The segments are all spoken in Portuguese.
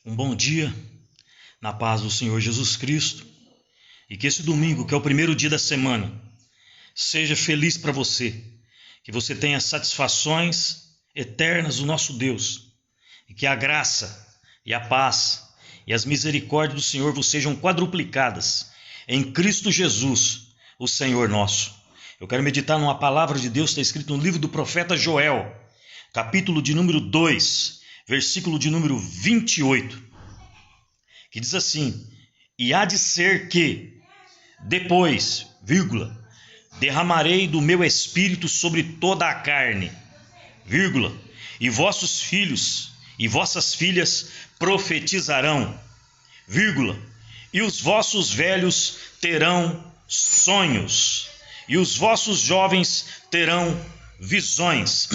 Um bom dia, na paz do Senhor Jesus Cristo, e que esse domingo, que é o primeiro dia da semana, seja feliz para você, que você tenha satisfações eternas do nosso Deus, e que a graça e a paz e as misericórdias do Senhor vos sejam quadruplicadas em Cristo Jesus, o Senhor nosso. Eu quero meditar numa palavra de Deus que está escrito no livro do profeta Joel, capítulo de número 2, versículo de número 28, que diz assim: e há de ser que depois, derramarei do meu espírito sobre toda a carne, e vossos filhos e vossas filhas profetizarão, e os vossos velhos terão sonhos, e os vossos jovens terão visões.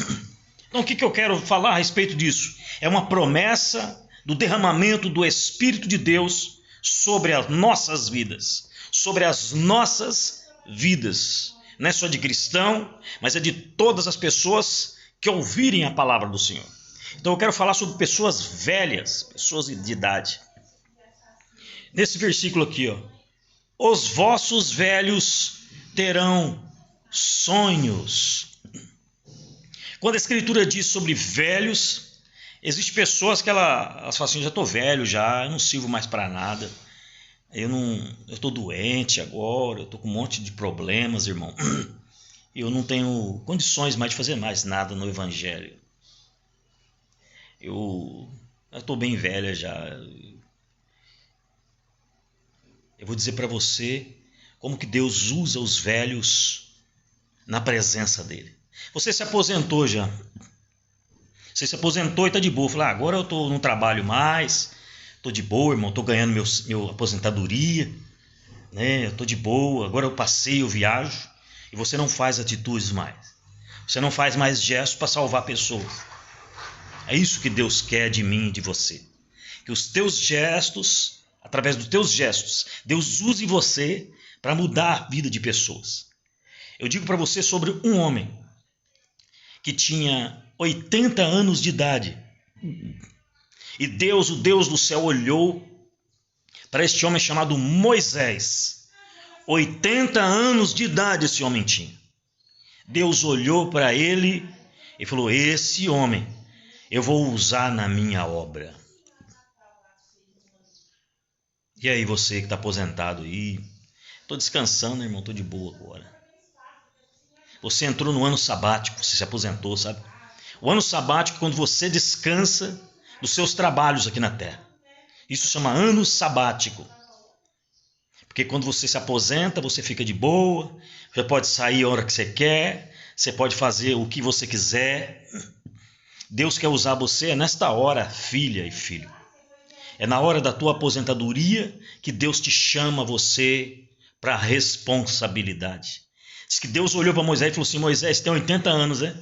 Então, o que eu quero falar a respeito disso? É uma promessa do derramamento do Espírito de Deus sobre as nossas vidas. Não é só de cristão, mas é de todas as pessoas que ouvirem a palavra do Senhor. Então eu quero falar sobre pessoas velhas, pessoas de idade. Nesse versículo aqui, os vossos velhos terão sonhos. Quando a Escritura diz sobre velhos, existem pessoas que elas falam assim: já estou velho, eu não sirvo mais para nada, eu estou doente agora, eu estou com um monte de problemas, irmão, eu não tenho condições mais de fazer mais nada no Evangelho, eu estou bem velha já. Eu vou dizer para você como que Deus usa os velhos na presença dele. Você se aposentou já. Você se aposentou e está de boa. Fala: agora eu não trabalho mais, estou de boa, irmão, estou ganhando meu aposentadoria, né? Eu estou de boa, agora eu passeio, eu viajo. E você não faz atitudes mais. Você não faz mais gestos para salvar pessoas. É isso que Deus quer de mim e de você. Que os teus gestos, através dos teus gestos, Deus use você para mudar a vida de pessoas. Eu digo para você sobre um homem que tinha 80 anos de idade. E Deus, o Deus do céu, olhou para este homem chamado Moisés. 80 anos de idade esse homem tinha. Deus olhou para ele e falou: esse homem eu vou usar na minha obra. E aí, você que está aposentado aí? Estou descansando, irmão, estou de boa agora. Você entrou no ano sabático, você se aposentou, sabe? O ano sabático é quando você descansa dos seus trabalhos aqui na terra. Isso chama ano sabático. Porque quando você se aposenta, você fica de boa, você pode sair a hora que você quer, você pode fazer o que você quiser. Deus quer usar você nesta hora, filha e filho. É na hora da tua aposentadoria que Deus te chama você para a responsabilidade. Diz que Deus olhou para Moisés e falou assim: Moisés, você tem 80 anos, né?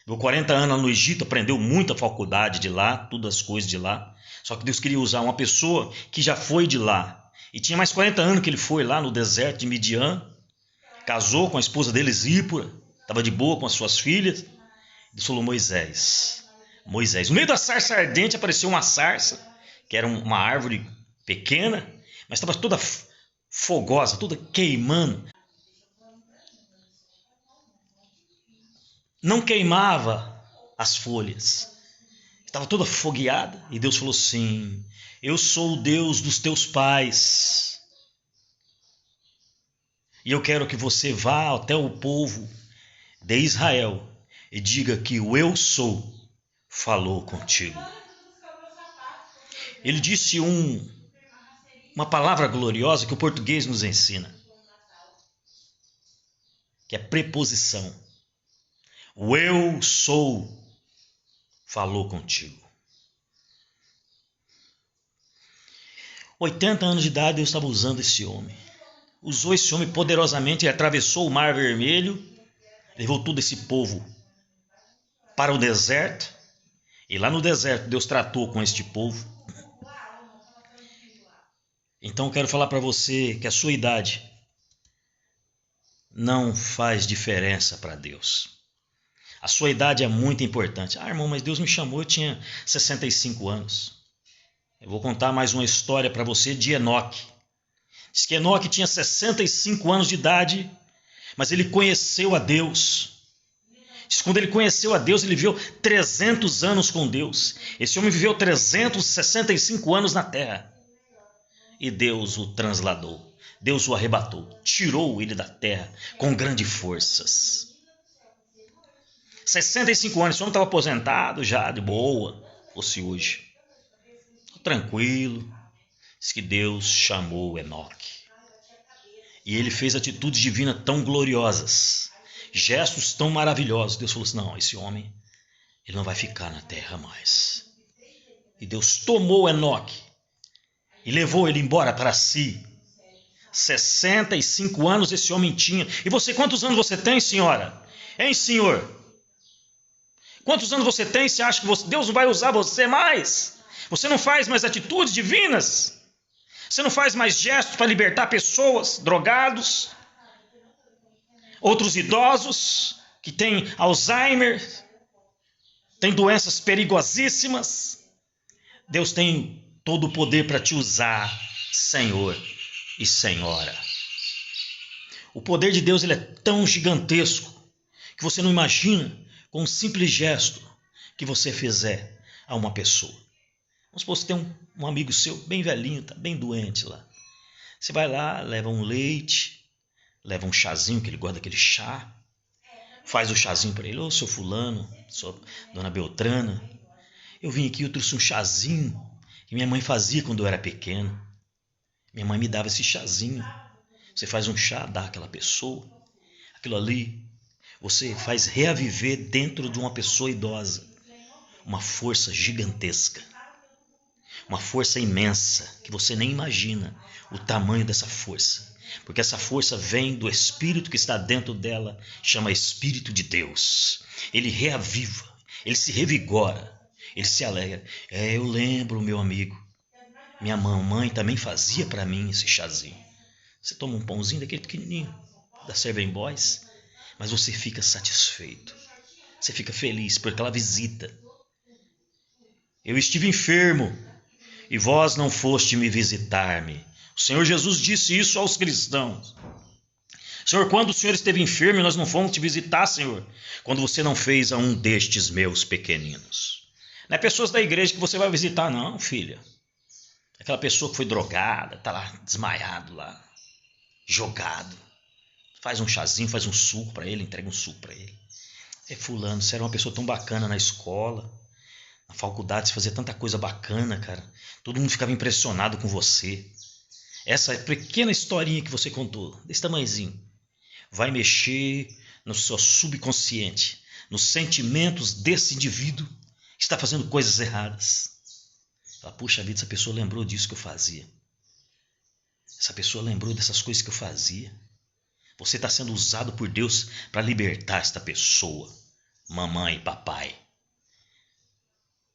Deu 40 anos lá no Egito, aprendeu muita faculdade de lá, todas as coisas de lá. Só que Deus queria usar uma pessoa que já foi de lá. E tinha mais 40 anos que ele foi lá no deserto de Midian. Casou com a esposa dele, Zípora. Estava de boa com as suas filhas. Deus falou: Moisés. No meio da sarça ardente apareceu uma sarça, que era uma árvore pequena, mas estava toda fogosa, toda queimando. Não queimava as folhas, estava toda fogueada. E Deus falou assim: eu sou o Deus dos teus pais, e eu quero que você vá até o povo de Israel e diga que o eu sou falou contigo. Ele disse uma palavra gloriosa que o português nos ensina, que é preposição. O eu sou falou contigo. 80 anos de idade Deus estava usando esse homem. Usou esse homem poderosamente, ele atravessou o Mar Vermelho, levou todo esse povo para o deserto. E lá no deserto Deus tratou com este povo. Então eu quero falar para você que a sua idade não faz diferença para Deus. A sua idade é muito importante. Ah, irmão, mas Deus me chamou, eu tinha 65 anos. Eu vou contar mais uma história para você de Enoque. Diz que Enoque tinha 65 anos de idade, mas ele conheceu a Deus. Diz que quando ele conheceu a Deus, ele viveu 300 anos com Deus. Esse homem viveu 365 anos na terra. E Deus o transladou. Deus o arrebatou. Tirou ele da terra com grandes forças. 65 anos, esse homem estava aposentado já, de boa, fosse hoje. Tranquilo. Diz que Deus chamou Enoque. E ele fez atitudes divinas tão gloriosas, gestos tão maravilhosos. Deus falou assim, não, esse homem, ele não vai ficar na terra mais. E Deus tomou Enoque e levou ele embora para si. 65 anos esse homem tinha. E você, quantos anos você tem, senhora? Hein, senhor? Quantos anos você tem? Você acha que Deus não vai usar você mais? Você não faz mais atitudes divinas? Você não faz mais gestos para libertar pessoas, drogados, outros idosos que têm Alzheimer, têm doenças perigosíssimas? Deus tem todo o poder para te usar, Senhor e Senhora. O poder de Deus ele é tão gigantesco que você não imagina com um simples gesto que você fizer a uma pessoa. Vamos supor que você tem um amigo seu bem velhinho, está bem doente lá. Você vai lá, leva um leite, leva um chazinho, que ele gosta daquele chá, faz o chazinho para ele. Ô, seu fulano, sua dona Beltrana, eu vim aqui, eu trouxe um chazinho que minha mãe fazia quando eu era pequeno. Minha mãe me dava esse chazinho. Você faz um chá, dá àquela pessoa. Aquilo ali, você faz reaviver dentro de uma pessoa idosa uma força gigantesca. Uma força imensa, que você nem imagina o tamanho dessa força. Porque essa força vem do Espírito que está dentro dela, chama Espírito de Deus. Ele reaviva, ele se revigora, ele se alegra. Eu lembro, meu amigo, minha mamãe também fazia para mim esse chazinho. Você toma um pãozinho daquele pequenininho, da Seven Boys, mas você fica satisfeito. Você fica feliz por aquela visita. Eu estive enfermo, e vós não foste me visitar-me. O Senhor Jesus disse isso aos cristãos. Senhor, quando o Senhor esteve enfermo, nós não fomos te visitar, Senhor. Quando você não fez a um destes meus pequeninos. Não é pessoas da igreja que você vai visitar, não, filha. Aquela pessoa que foi drogada, está lá desmaiado, lá, jogado. Faz um chazinho, faz um suco para ele, entrega um suco para ele. Fulano, você era uma pessoa tão bacana na escola. Na faculdade você fazia tanta coisa bacana, cara. Todo mundo ficava impressionado com você. Essa pequena historinha que você contou, desse tamanhozinho, vai mexer no seu subconsciente, nos sentimentos desse indivíduo que está fazendo coisas erradas. Fala, puxa vida, essa pessoa lembrou disso que eu fazia. Essa pessoa lembrou dessas coisas que eu fazia. Você está sendo usado por Deus para libertar esta pessoa, mamãe e papai.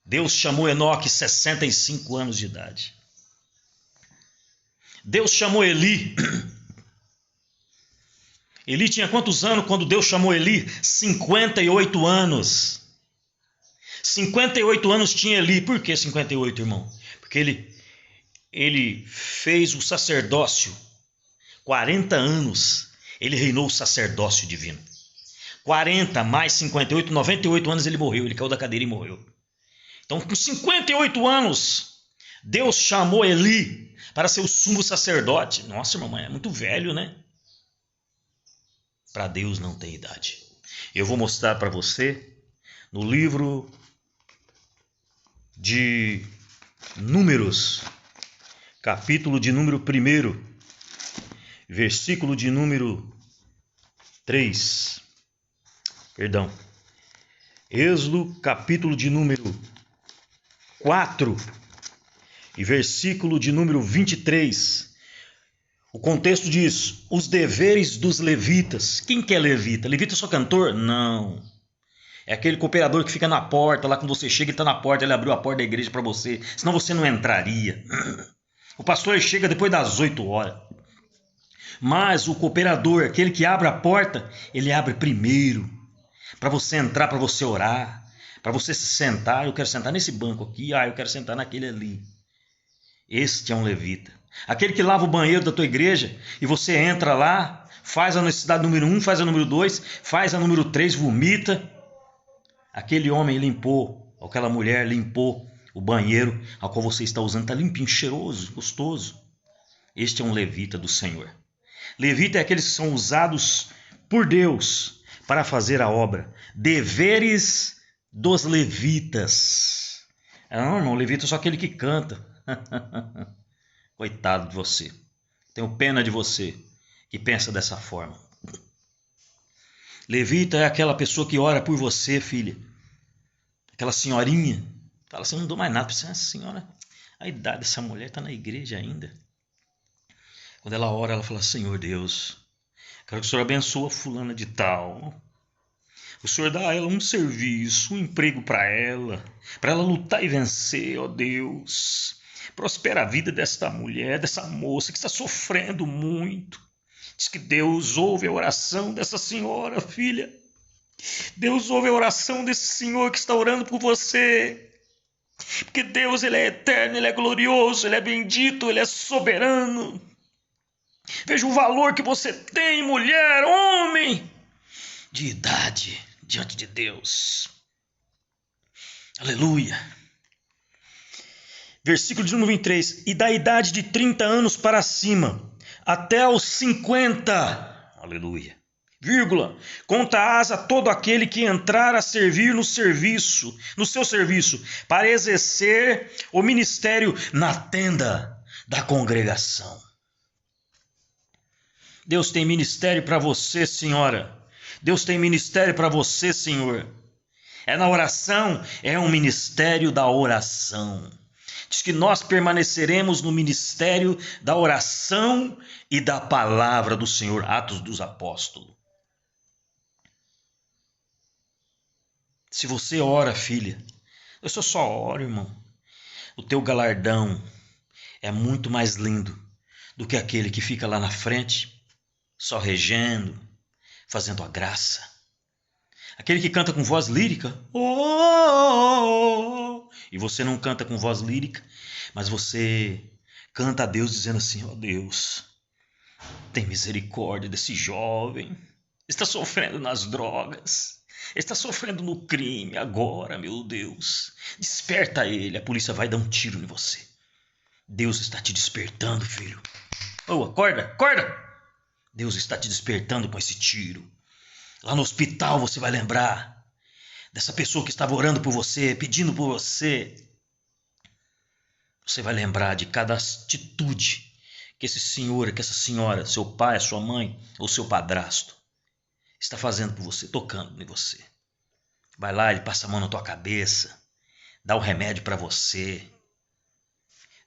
Deus chamou Enoque 65 anos de idade. Deus chamou Eli. Eli tinha quantos anos quando Deus chamou Eli? 58 anos. 58 anos tinha Eli. Por que 58, irmão? Porque ele fez o sacerdócio. 40 anos ele reinou o sacerdócio divino. 40 mais 58, 98 anos ele morreu. Ele caiu da cadeira e morreu. Então, com 58 anos, Deus chamou Eli para ser o sumo sacerdote. Nossa, mamãe, é muito velho, né? Para Deus não tem idade. Eu vou mostrar para você no livro de Números, capítulo de número 1, versículo de número 3. Perdão. Êxodo, capítulo de número 4 e versículo de número 23. O contexto diz: os deveres dos levitas. Quem que é levita? Levita é só cantor? Não. É aquele cooperador que fica na porta, lá quando você chega, ele está na porta, ele abriu a porta da igreja para você, senão você não entraria. O pastor chega depois das 8 horas. Mas o cooperador, aquele que abre a porta, ele abre primeiro, para você entrar, para você orar, para você se sentar. Eu quero sentar nesse banco aqui, eu quero sentar naquele ali. Este é um levita. Aquele que lava o banheiro da tua igreja e você entra lá, faz a necessidade número 1, faz a número 2, faz a número 3, vomita. Aquele homem limpou, aquela mulher limpou o banheiro ao qual você está usando, está limpinho, cheiroso, gostoso. Este é um levita do Senhor. Levita é aqueles que são usados por Deus para fazer a obra. Deveres dos levitas. Não, irmão, levita é só aquele que canta. Coitado de você. Tenho pena de você que pensa dessa forma. Levita é aquela pessoa que ora por você, filha. Aquela senhorinha. Fala assim, não dou mais nada para você. Senhora, a idade dessa mulher está na igreja ainda. Quando ela ora, ela fala, Senhor Deus, quero que o Senhor abençoe a fulana de tal. O Senhor dá a ela um serviço, um emprego para ela lutar e vencer, ó Deus. Prospera a vida desta mulher, dessa moça que está sofrendo muito. Diz que Deus ouve a oração dessa senhora, filha. Deus ouve a oração desse senhor que está orando por você. Porque Deus, Ele é eterno, Ele é glorioso, Ele é bendito, Ele é soberano. Veja o valor que você tem, mulher, homem, de idade diante de Deus. Aleluia. Versículo de número 23. E da idade de 30 anos para cima, até os 50. Aleluia. Vírgula. Conta-as a todo aquele que entrar a servir no seu serviço, para exercer o ministério na tenda da congregação. Deus tem ministério para você, senhora. Deus tem ministério para você, senhor. É na oração, é um ministério da oração. Diz que nós permaneceremos no ministério da oração e da palavra do Senhor. Atos dos Apóstolos. Se você ora, filha, eu só oro, irmão. O teu galardão é muito mais lindo do que aquele que fica lá na frente, só regendo, fazendo a graça. Aquele que canta com voz lírica, e você não canta com voz lírica, mas você canta a Deus dizendo assim, ó Deus, tem misericórdia desse jovem, está sofrendo nas drogas, está sofrendo no crime agora, meu Deus, desperta ele, a polícia vai dar um tiro em você. Deus está te despertando, filho. Acorda, acorda! Deus está te despertando com esse tiro. Lá no hospital você vai lembrar dessa pessoa que estava orando por você, pedindo por você. Você vai lembrar de cada atitude que esse senhor, que essa senhora, seu pai, sua mãe ou seu padrasto está fazendo por você, tocando em você. Vai lá, ele passa a mão na tua cabeça, dá o remédio para você.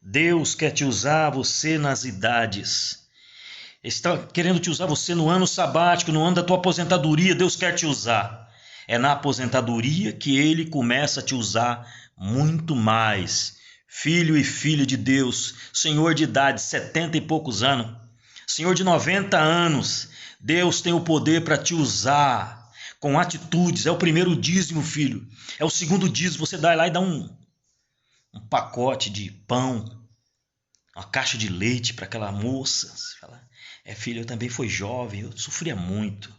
Deus quer te usar você nas idades. Ele está querendo te usar você no ano sabático, no ano da tua aposentadoria. Deus quer te usar. É na aposentadoria que Ele começa a te usar muito mais. Filho e filha de Deus, senhor de idade, 70 e poucos anos, senhor de 90 anos, Deus tem o poder para te usar com atitudes. É o primeiro dízimo, filho. É o segundo dízimo, você dá lá e dá um pacote de pão, uma caixa de leite para aquela moça. Você fala, filho, eu também fui jovem, eu sofria muito.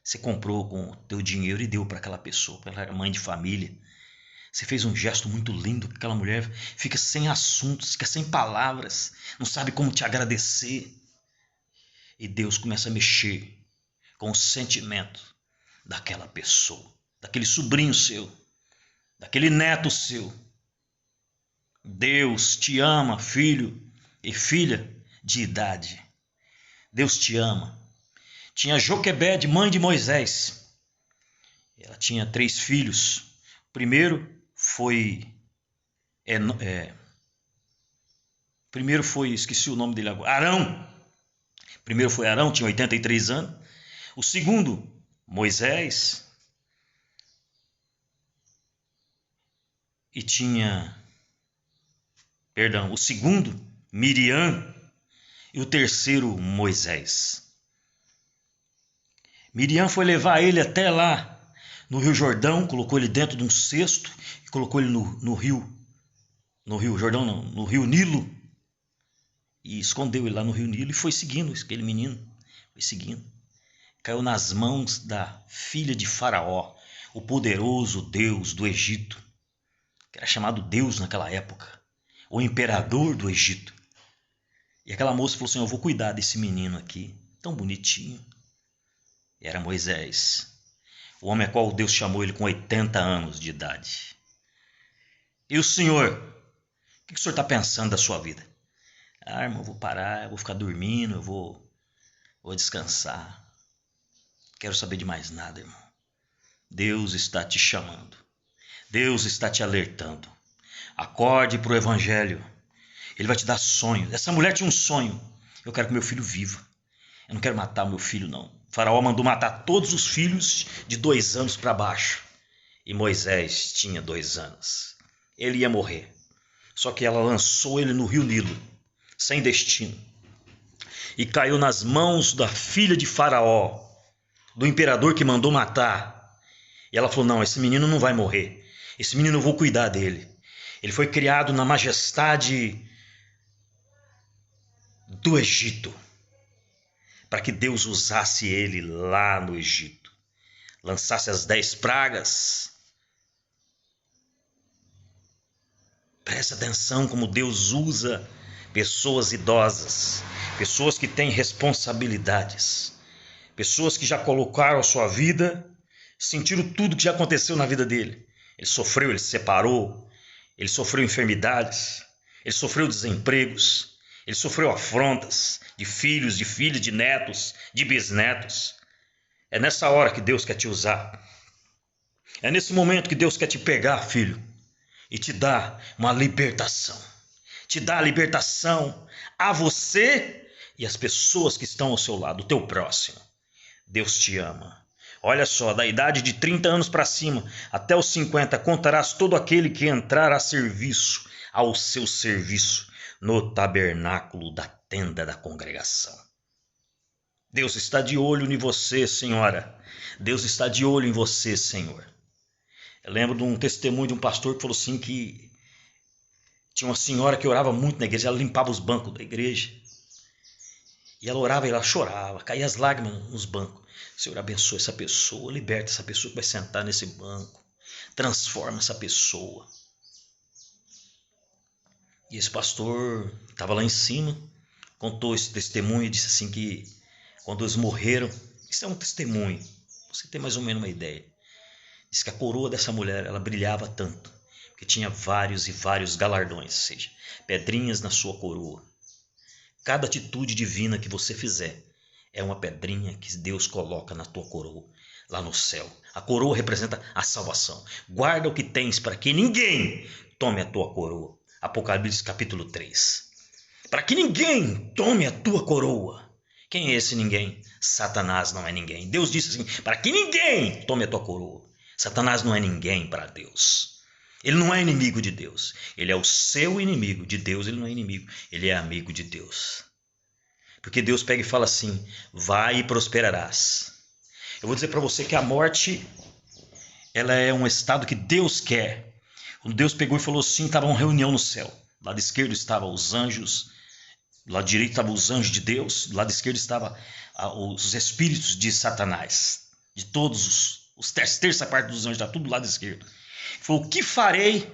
Você comprou com o teu dinheiro e deu para aquela pessoa, para aquela mãe de família. Você fez um gesto muito lindo, que aquela mulher fica sem assuntos, fica sem palavras, não sabe como te agradecer. E Deus começa a mexer com o sentimento daquela pessoa, daquele sobrinho seu, daquele neto seu. Deus te ama, filho e filha de idade. Deus te ama. Tinha Joquebede, mãe de Moisés. Ela tinha 3 filhos. O primeiro foi... esqueci o nome dele agora. Arão. O primeiro foi Arão, tinha 83 anos. O segundo, Moisés. E tinha... o segundo, Miriam. E o terceiro, Moisés. Miriam foi levar ele até lá no Rio Jordão, colocou ele dentro de um cesto e colocou ele no rio Jordão, não, no rio Nilo. e escondeu ele lá no rio Nilo e foi seguindo aquele menino. Foi seguindo. Caiu nas mãos da filha de Faraó, o poderoso Deus do Egito, que era chamado Deus naquela época, o imperador do Egito. E aquela moça falou assim: eu vou cuidar desse menino aqui, tão bonitinho. E era Moisés, o homem a qual Deus chamou ele com 80 anos de idade. E o senhor? O que o senhor está pensando da sua vida? Ah, irmão, eu vou parar, eu vou ficar dormindo, eu vou descansar. Quero saber de mais nada, irmão. Deus está te chamando. Deus está te alertando. Acorde para o evangelho. Ele vai te dar sonhos. Essa mulher tinha um sonho. Eu quero que meu filho viva. Eu não quero matar o meu filho, não. O faraó mandou matar todos os filhos de 2 anos para baixo. E Moisés tinha 2 anos. Ele ia morrer. Só que ela lançou ele no rio Nilo, sem destino. E caiu nas mãos da filha de Faraó, do imperador que mandou matar. E ela falou: não, esse menino não vai morrer. Esse menino eu vou cuidar dele. Ele foi criado na majestade do Egito, para que Deus usasse ele lá no Egito. Lançasse as 10 pragas. Presta atenção como Deus usa pessoas idosas, pessoas que têm responsabilidades, pessoas que já colocaram a sua vida, sentiram tudo que já aconteceu na vida dele. Ele sofreu, ele se separou, ele sofreu enfermidades, ele sofreu desempregos, ele sofreu afrontas de filhos, de filhas, de netos, de bisnetos. É nessa hora que Deus quer te usar. É nesse momento que Deus quer te pegar, filho, e te dar uma libertação. Te dar a libertação a você e as pessoas que estão ao seu lado, o teu próximo. Deus te ama. Olha só, da idade de 30 anos para cima, até os 50, contarás todo aquele que entrar a serviço, ao seu serviço, no tabernáculo da tenda da congregação. Deus está de olho em você, senhora. Deus está de olho em você, senhor. Eu lembro de um testemunho de um pastor que falou assim que tinha uma senhora que orava muito na igreja, ela limpava os bancos da igreja. E ela orava e ela chorava, caía as lágrimas nos bancos. Senhor, abençoa essa pessoa, liberta essa pessoa que vai sentar nesse banco. Transforma essa pessoa. E esse pastor estava lá em cima, contou esse testemunho e disse assim que quando eles morreram, isso é um testemunho, você tem mais ou menos uma ideia. Diz que a coroa dessa mulher, ela brilhava tanto, que tinha vários e vários galardões, ou seja, pedrinhas na sua coroa. Cada atitude divina que você fizer é uma pedrinha que Deus coloca na tua coroa, lá no céu. A coroa representa a salvação. Guarda o que tens para que ninguém tome a tua coroa. Apocalipse capítulo 3. Para que ninguém tome a tua coroa. Quem é esse ninguém? Satanás não é ninguém. Deus disse assim, para que ninguém tome a tua coroa. Satanás não é ninguém para Deus. Ele não é inimigo de Deus. Ele é o seu inimigo. De Deus ele não é inimigo. Ele é amigo de Deus. Porque Deus pega e fala assim, vai e prosperarás. Eu vou dizer para você que a morte, ela é um estado que Deus quer. Quando Deus pegou e falou assim, estava uma reunião no céu. Do lado esquerdo estavam os anjos, do lado direito estavam os anjos de Deus, do lado esquerdo estavam os espíritos de Satanás. De todos os terça parte dos anjos, está tudo do lado esquerdo. Ele falou, o que farei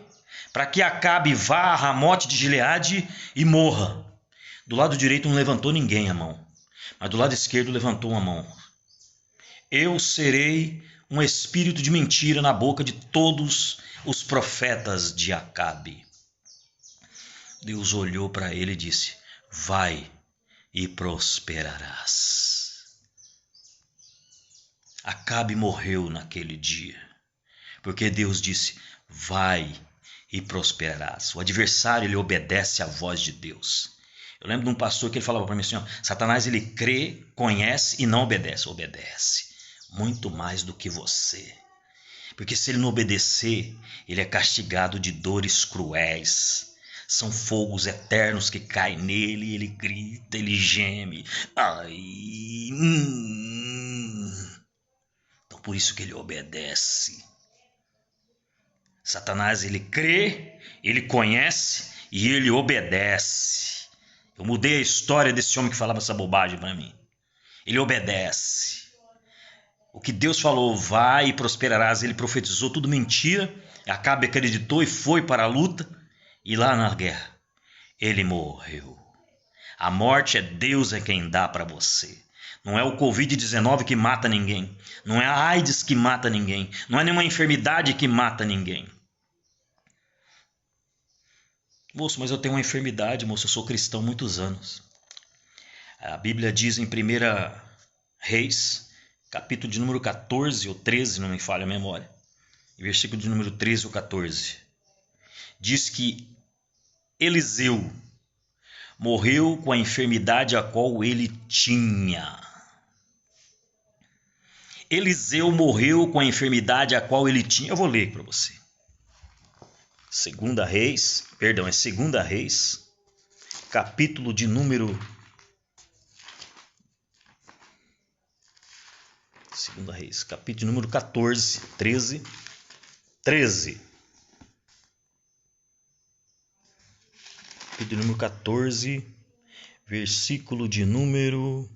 para que Acabe vá a Ramote de Gileade e morra? Do lado direito não levantou ninguém a mão, mas do lado esquerdo levantou uma mão. Eu serei um espírito de mentira na boca de todos os profetas de Acabe. Deus olhou para ele e disse, vai e prosperarás. Acabe morreu naquele dia, porque Deus disse, vai e prosperarás. O adversário, ele obedece à voz de Deus. Eu lembro de um pastor que ele falava para mim assim, ó, Satanás ele crê, conhece e não obedece. Obedece muito mais do que você. Porque se ele não obedecer, ele é castigado de dores cruéis. São fogos eternos que caem nele, ele grita, ele geme. Ai, Então por isso que ele obedece. Satanás ele crê, ele conhece e ele obedece. Eu mudei a história desse homem que falava essa bobagem para mim. Ele obedece. O que Deus falou, vai e prosperarás, ele profetizou tudo mentira. Acabe acreditou e foi para a luta. E lá na guerra, ele morreu. A morte é Deus quem dá para você. Não é o Covid-19 que mata ninguém. Não é a AIDS que mata ninguém. Não é nenhuma enfermidade que mata ninguém. Moço, mas eu tenho uma enfermidade, moço. Eu sou cristão há muitos anos. A Bíblia diz em 1 Reis, capítulo de número 14 ou 13, não me falha a memória. Versículo de número 13 ou 14. Diz que Eliseu morreu com a enfermidade a qual ele tinha. Eliseu morreu com a enfermidade a qual ele tinha. Eu vou ler para você. 2 Reis, capítulo de número 2 Reis, capítulo de número 14, 13. Capítulo de número 14, versículo de número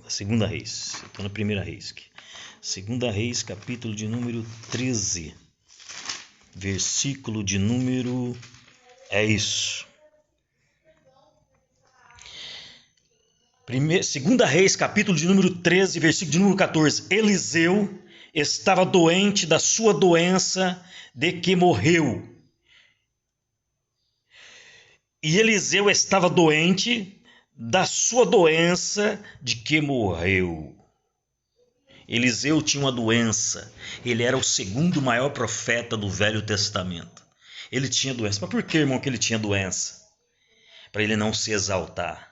2 Reis. Estou na 1 Reis aqui. 2 Reis, capítulo de número 13, versículo de número... É isso. 2 Reis, capítulo de número 13, versículo de número 14. Eliseu estava doente da sua doença de que morreu. E Eliseu estava doente da sua doença de que morreu. Eliseu tinha uma doença. Ele era o segundo maior profeta do Velho Testamento. Ele tinha doença. Mas por que, irmão, que ele tinha doença? Para ele não se exaltar.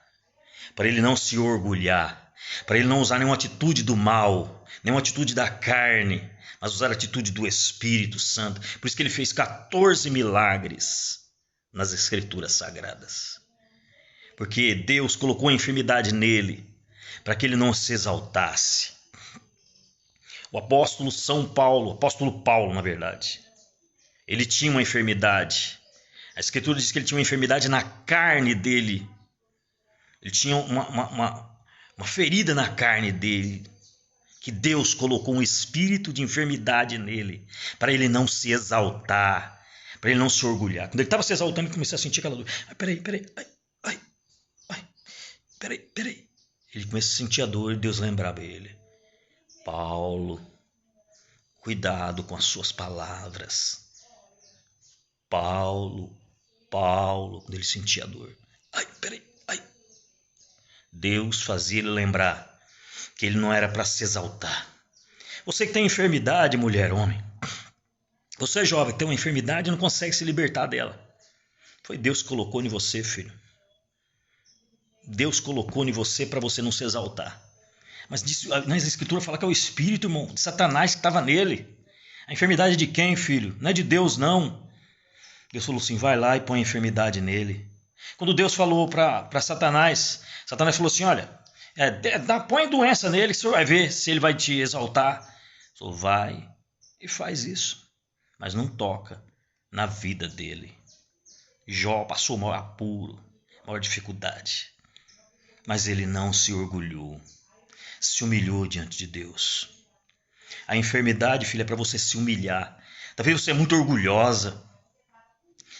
Para ele não se orgulhar. Para ele não usar nenhuma atitude do mal, nenhuma atitude da carne, mas usar a atitude do Espírito Santo. Por isso que ele fez 14 milagres nas Escrituras Sagradas. Porque Deus colocou a enfermidade nele, para que ele não se exaltasse. O apóstolo Paulo, na verdade, ele tinha uma enfermidade. A Escritura diz que ele tinha uma enfermidade na carne dele. Ele tinha uma ferida na carne dele, que Deus colocou um espírito de enfermidade nele, para ele não se exaltar, para ele não se orgulhar. Quando ele estava se exaltando, ele começou a sentir aquela dor. Peraí. Ele começou a sentir a dor e Deus lembrava ele. Paulo, cuidado com as suas palavras. Paulo, quando ele sentia a dor. Deus fazia ele lembrar que ele não era para se exaltar. Você que tem enfermidade, mulher, homem. Você é jovem, que tem uma enfermidade e não consegue se libertar dela. Foi Deus que colocou em você, filho. Deus colocou em você para você não se exaltar. Mas a Escritura fala que é o espírito, irmão, de Satanás que estava nele. A enfermidade de quem, filho? Não é de Deus, não. Deus falou assim, vai lá e põe a enfermidade nele. Quando Deus falou para Satanás, Satanás falou assim, olha, põe doença nele, que o senhor vai ver se ele vai te exaltar. Ele falou, vai e faz isso, mas não toca na vida dele. Jó passou maior apuro, maior dificuldade, mas ele não se orgulhou, se humilhou diante de Deus. A enfermidade, filha, é para você se humilhar. Talvez você é muito orgulhosa,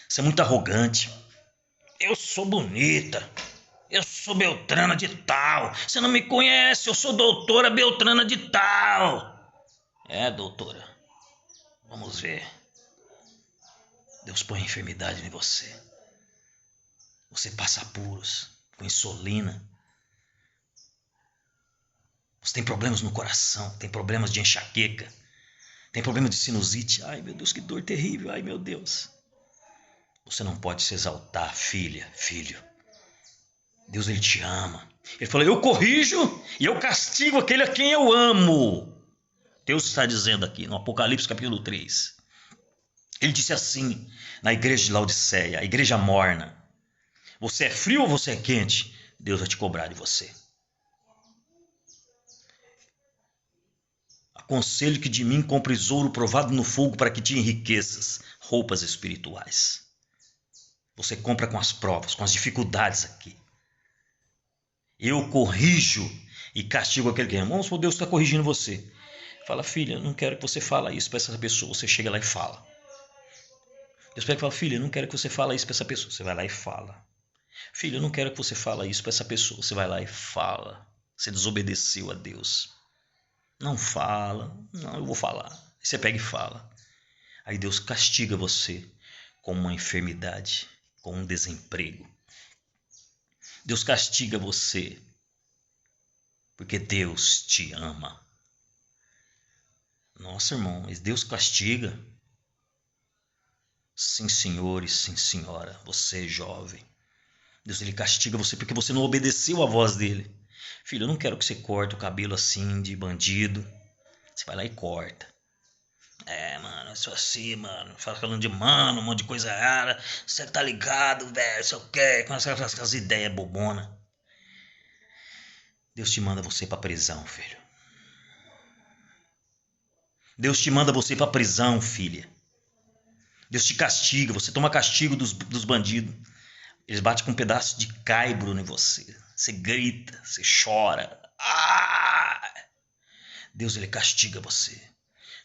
você é muito arrogante. Eu sou bonita, eu sou Beltrana de tal. Você não me conhece, eu sou doutora Beltrana de tal. É, doutora, vamos ver. Deus põe enfermidade em você. Você passa apuros com insulina. Você tem problemas no coração, tem problemas de enxaqueca, tem problemas de sinusite. Ai, meu Deus, que dor terrível. Ai, meu Deus. Você não pode se exaltar, filha, filho. Deus, ele te ama. Ele falou, eu corrijo e eu castigo aquele a quem eu amo. Deus está dizendo aqui no Apocalipse capítulo 3. Ele disse assim na igreja de Laodiceia, a igreja morna. Você é frio ou você é quente? Deus vai te cobrar de você. Aconselho que de mim compres ouro provado no fogo para que te enriqueças, roupas espirituais. Você compra com as provas, com as dificuldades aqui. Eu corrijo e castigo aquele que... Vamos supor, Deus está corrigindo você. Fala, filha, eu não quero que você fale isso para essa pessoa. Você chega lá e fala. Deus pega e fala, filha, eu não quero que você fale isso para essa pessoa. Você vai lá e fala. Filha, eu não quero que você fale isso para essa pessoa. Você vai lá e fala. Você desobedeceu a Deus. Não fala. Não, eu vou falar. Aí você pega e fala. Aí Deus castiga você com uma enfermidade, com um desemprego. Deus castiga você porque Deus te ama. Nossa, irmão, mas Deus castiga? Sim, senhor e sim, senhora, você é jovem. Deus, ele castiga você porque você não obedeceu a voz dele. Filho, eu não quero que você corte o cabelo assim de bandido. Você vai lá e corta. Mano, isso assim, mano. Falando de mano, um monte de coisa rara. Você tá ligado, velho? Isso ok. Com essas ideias bobonas. Deus te manda você pra prisão, filho. Deus te manda você pra prisão, filha. Deus te castiga. Você toma castigo dos bandidos. Eles batem com um pedaço de caibro em você. Você grita, você chora. Deus, ele castiga você.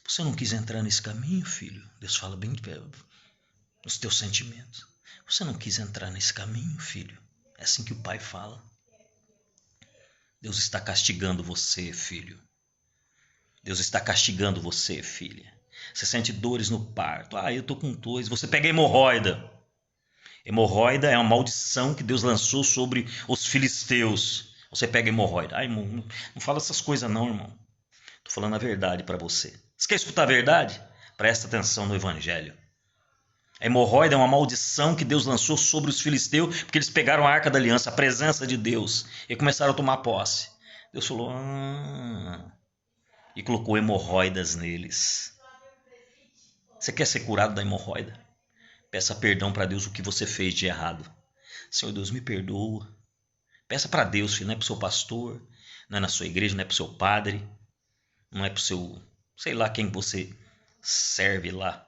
Você não quis entrar nesse caminho, filho? Deus fala bem nos teus sentimentos. Você não quis entrar nesse caminho, filho? É assim que o pai fala. Deus está castigando você, filho. Deus está castigando você, filha. Você sente dores no parto. Eu tô com dores. Você pega hemorroida. Hemorroida é uma maldição que Deus lançou sobre os filisteus. Você pega hemorroida. Irmão, não fala essas coisas não, irmão. Tô falando a verdade para você. Você quer escutar a verdade? Presta atenção no evangelho. A hemorroida é uma maldição que Deus lançou sobre os filisteus porque eles pegaram a arca da aliança, a presença de Deus, e começaram a tomar posse. Deus falou, e colocou hemorroidas neles. Você quer ser curado da hemorroida? Peça perdão para Deus o que você fez de errado. Senhor Deus, me perdoa. Peça para Deus, filho, não é para o seu pastor, não é na sua igreja, não é para o seu padre, não é para o seu, sei lá quem você serve lá.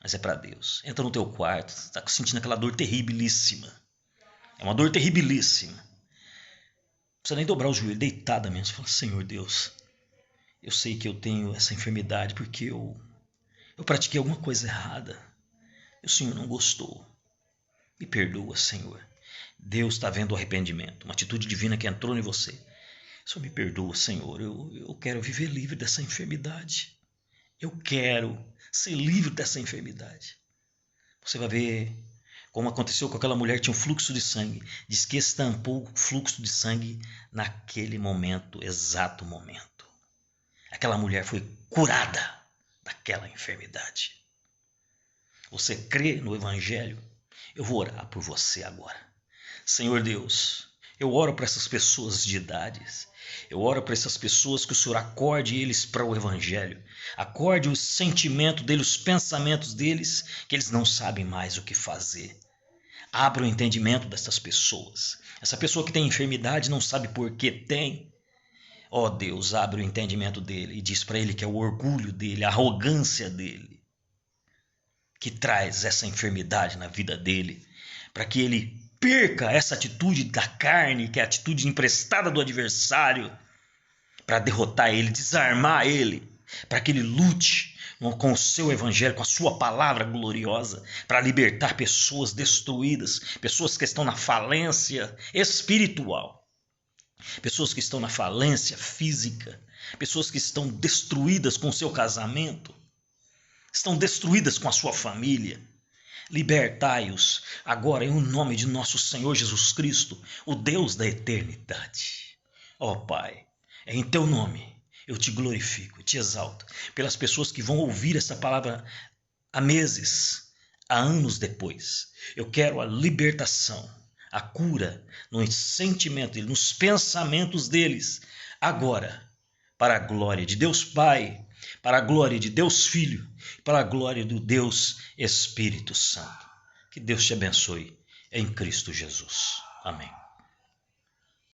Mas é para Deus. Entra no teu quarto, você está sentindo aquela dor terribilíssima. É uma dor terribilíssima. Não precisa nem dobrar o joelho, deitada mesmo. Você fala, Senhor Deus, eu sei que eu tenho essa enfermidade porque eu pratiquei alguma coisa errada. E o Senhor não gostou. Me perdoa, Senhor. Deus está vendo o arrependimento, uma atitude divina que entrou em você. Senhor, me perdoa, Senhor. Eu quero viver livre dessa enfermidade. Eu quero ser livre dessa enfermidade. Você vai ver como aconteceu com aquela mulher que tinha um fluxo de sangue. Diz que estampou o fluxo de sangue naquele momento, exato momento. Aquela mulher foi curada daquela enfermidade. Você crê no Evangelho? Eu vou orar por você agora. Senhor Deus, eu oro para essas pessoas de idades. Eu oro para essas pessoas que o Senhor acorde eles para o Evangelho. Acorde o sentimento deles, os pensamentos deles, que eles não sabem mais o que fazer. Abra o entendimento dessas pessoas. Essa pessoa que tem enfermidade não sabe por que tem. Ó Deus, abre o entendimento dele e diz para ele que é o orgulho dele, a arrogância dele, que traz essa enfermidade na vida dele, para que ele perca essa atitude da carne, que é a atitude emprestada do adversário, para derrotar ele, desarmar ele, para que ele lute com o seu evangelho, com a sua palavra gloriosa, para libertar pessoas destruídas, pessoas que estão na falência espiritual, pessoas que estão na falência física, pessoas que estão destruídas com o seu casamento, estão destruídas com a sua família. Libertai-os agora em nome de nosso Senhor Jesus Cristo, o Deus da eternidade. Ó Pai, é em teu nome eu te glorifico, te exalto pelas pessoas que vão ouvir essa palavra há meses, há anos depois. Eu quero a libertação, a cura no sentimento deles, nos pensamentos deles, agora, para a glória de Deus Pai, para a glória de Deus Filho, para a glória do Deus Espírito Santo. Que Deus te abençoe em Cristo Jesus. Amém.